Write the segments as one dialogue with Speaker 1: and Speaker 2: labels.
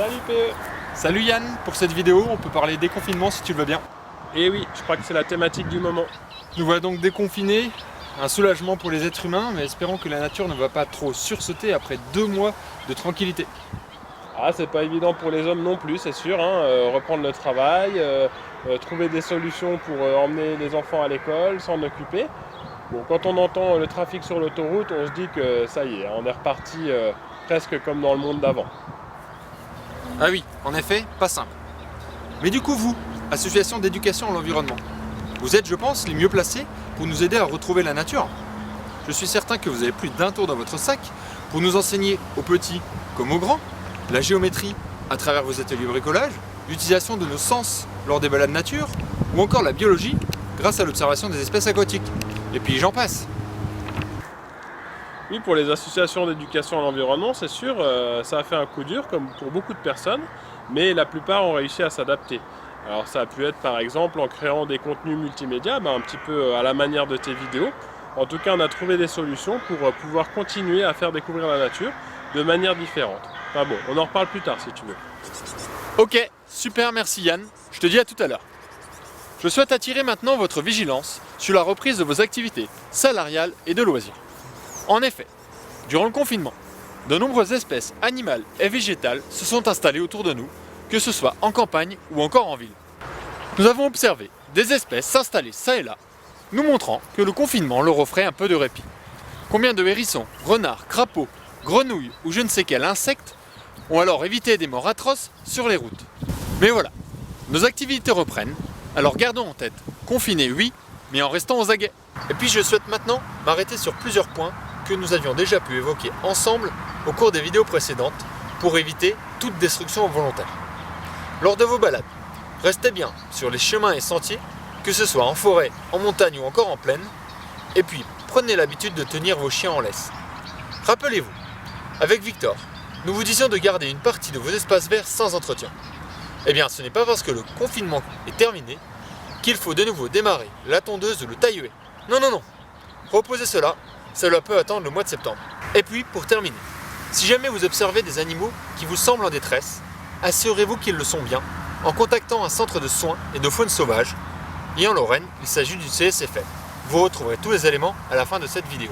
Speaker 1: Salut PE.
Speaker 2: Salut Yann, pour cette vidéo, on peut parler déconfinement si tu le veux bien.
Speaker 1: Et oui, je crois que c'est la thématique du moment.
Speaker 2: Nous voilà donc déconfinés, un soulagement pour les êtres humains, mais espérons que la nature ne va pas trop sursauter après 2 mois de tranquillité.
Speaker 1: Ah, c'est pas évident pour les hommes non plus, c'est sûr, hein. Reprendre le travail, trouver des solutions pour emmener les enfants à l'école, s'en occuper. Bon, quand on entend le trafic sur l'autoroute, on se dit que ça y est, on est reparti presque comme dans le monde d'avant.
Speaker 2: Ah oui, en effet, pas simple. Mais du coup vous, association d'éducation à l'environnement, vous êtes, je pense, les mieux placés pour nous aider à retrouver la nature. Je suis certain que vous avez plus d'un tour dans votre sac pour nous enseigner aux petits comme aux grands la géométrie à travers vos ateliers bricolage, l'utilisation de nos sens lors des balades nature, ou encore la biologie grâce à l'observation des espèces aquatiques. Et puis j'en passe.
Speaker 1: Oui, pour les associations d'éducation à l'environnement, c'est sûr, ça a fait un coup dur, comme pour beaucoup de personnes, mais la plupart ont réussi à s'adapter. Alors ça a pu être par exemple en créant des contenus multimédia, un petit peu à la manière de tes vidéos. En tout cas, on a trouvé des solutions pour pouvoir continuer à faire découvrir la nature de manière différente. Enfin bon, on en reparle plus tard si tu veux.
Speaker 2: Ok, super, merci Yann. Je te dis à tout à l'heure. Je souhaite attirer maintenant votre vigilance sur la reprise de vos activités salariales et de loisirs. En effet, durant le confinement, de nombreuses espèces animales et végétales se sont installées autour de nous, que ce soit en campagne ou encore en ville. Nous avons observé des espèces s'installer ça et là, nous montrant que le confinement leur offrait un peu de répit. Combien de hérissons, renards, crapauds, grenouilles ou je ne sais quel insecte ont alors évité des morts atroces sur les routes. Mais voilà, nos activités reprennent, alors gardons en tête, confinés oui, mais en restant aux aguets. Et puis je souhaite maintenant m'arrêter sur plusieurs points que nous avions déjà pu évoquer ensemble au cours des vidéos précédentes pour éviter toute destruction volontaire. Lors de vos balades, restez bien sur les chemins et sentiers, que ce soit en forêt, en montagne ou encore en plaine, et puis prenez l'habitude de tenir vos chiens en laisse. Rappelez-vous, avec Victor, nous vous disions de garder une partie de vos espaces verts sans entretien. Eh bien, ce n'est pas parce que le confinement est terminé qu'il faut de nouveau démarrer la tondeuse ou le taille-haie. Non, non, non. Reposez cela peut attendre le mois de septembre. Et puis, pour terminer, si jamais vous observez des animaux qui vous semblent en détresse, assurez-vous qu'ils le sont bien en contactant un centre de soins et de faune sauvage. Et en Lorraine, il s'agit du CSFL. Vous retrouverez tous les éléments à la fin de cette vidéo.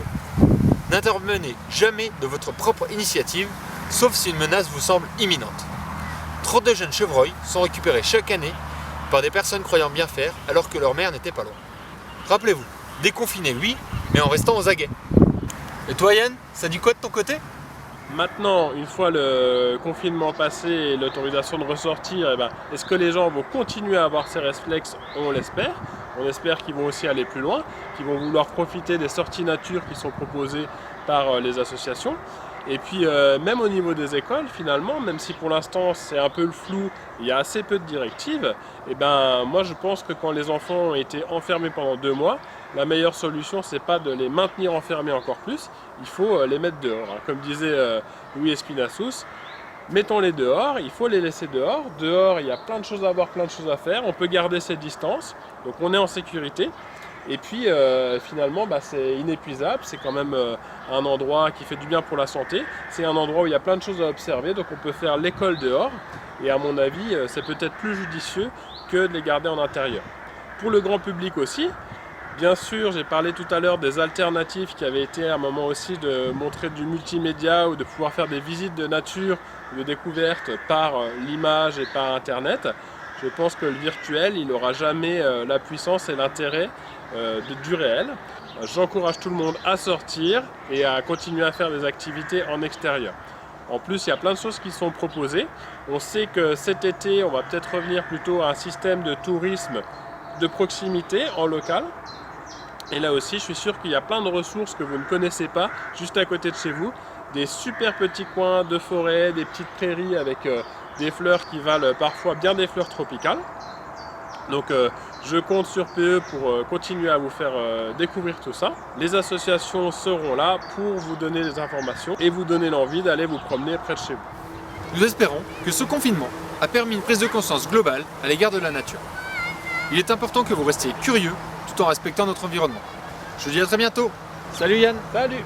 Speaker 2: N'intervenez jamais de votre propre initiative, sauf si une menace vous semble imminente. Trop de jeunes chevreuils sont récupérés chaque année par des personnes croyant bien faire alors que leur mère n'était pas loin. Rappelez-vous, déconfinez oui, mais en restant aux aguets. Et toi Yann, ça dit quoi de ton côté ?
Speaker 1: Maintenant, une fois le confinement passé et l'autorisation de ressortir, est-ce que les gens vont continuer à avoir ces réflexes? On l'espère. On espère qu'ils vont aussi aller plus loin, qu'ils vont vouloir profiter des sorties nature qui sont proposées par les associations. Et puis même au niveau des écoles, finalement, même si pour l'instant c'est un peu le flou, il y a assez peu de directives, moi je pense que quand les enfants ont été enfermés pendant 2 mois, la meilleure solution c'est pas de les maintenir enfermés encore plus, il faut les mettre dehors. Comme disait Louis Espinassous, mettons-les dehors, il faut les laisser dehors. Dehors, il y a plein de choses à voir, plein de choses à faire, on peut garder ses distances, donc on est en sécurité. Et puis finalement c'est inépuisable, c'est quand même un endroit qui fait du bien pour la santé, c'est un endroit où il y a plein de choses à observer, donc on peut faire l'école dehors, et à mon avis c'est peut-être plus judicieux que de les garder en intérieur. Pour le grand public aussi, bien sûr j'ai parlé tout à l'heure des alternatives qui avaient été à un moment aussi de montrer du multimédia ou de pouvoir faire des visites de nature, de découverte par l'image et par internet. Je pense que le virtuel, il n'aura jamais la puissance et l'intérêt du réel. J'encourage tout le monde à sortir et à continuer à faire des activités en extérieur. En plus, il y a plein de choses qui sont proposées. On sait que cet été, on va peut-être revenir plutôt à un système de tourisme de proximité en local. Et là aussi, je suis sûr qu'il y a plein de ressources que vous ne connaissez pas juste à côté de chez vous. Des super petits coins de forêt, des petites prairies avec des fleurs qui valent parfois bien des fleurs tropicales. Donc je compte sur PE pour continuer à vous faire découvrir tout ça. Les associations seront là pour vous donner des informations et vous donner l'envie d'aller vous promener près de chez vous.
Speaker 2: Nous espérons que ce confinement a permis une prise de conscience globale à l'égard de la nature. Il est important que vous restiez curieux tout en respectant notre environnement. Je vous dis à très bientôt. Salut Yann.
Speaker 1: Salut.